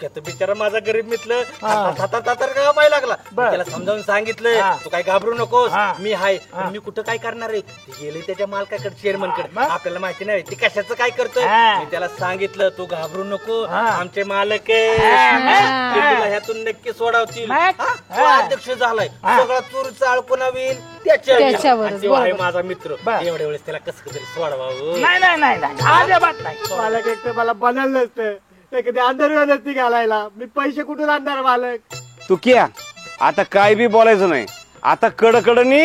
धोक्यात बिचारा माझा गरीब मित्र का लागला. त्याला समजावून सांगितलं तू काय घाबरू नकोस, मी हाय. मी कुठं काय करणार आहे, गेले त्याच्या मालकाकडे चेअरमनकडे, आपल्याला माहिती नाही ती कशाचं काय करतोय. मी त्याला सांगितलं तू घाबरू नको, आमचे मालक तुला ह्यातून नक्की सोडवतील. अध्यक्ष झालाय, सगळा चूर चाळ कोणा होईल त्याच्यावर. माझा मित्र एवढ्या वेळेस त्याला कसं तरी सोडवावं. मालक एक तर मला बनल नसतं, कधी अंदर नसती घालायला, मी पैसे कुठून आणणार मालक. तू क्या आता काय बी बोलायचं नाही, आता कडकडनी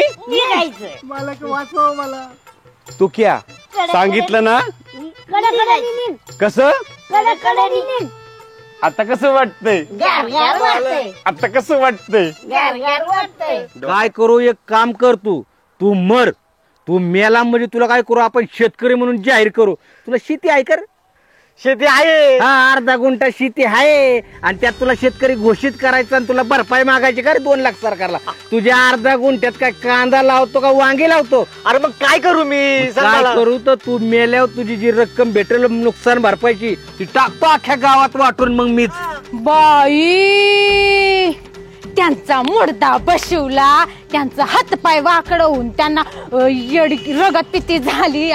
मालक वाचव मला. तू क्या सांगितलं ना. कसं आता कसं वाटतंय, आता कसं वाटतंय. काय करू, एक काम कर, तू मर, तू मेला म्हणजे तुला काय करू आपण शेतकरी म्हणून जाहीर करू. तुला शेती आहे कर, शेती आहे. हा 1/2 गुंठा शेती आहे आणि त्यात तुला शेतकरी घोषित करायचं आणि तुला भरपाई मागायची का रे 2 लाख सरकारला. तुझ्या 1/2 गुंठ्यात काय कांदा लावतो का वांगी लावतो. अरे मग काय करू मी, काय करू तर तू मेल्यावर तुझी जी रक्कम भेटेल नुकसान भरपाईची ती टाकतो अख्ख्या गावात वाटून. मग मीच बाई त्यांचा मुर्दा बसवला, त्यांचा हातपाय वाकड होऊन त्यांना रगत पिती झाली.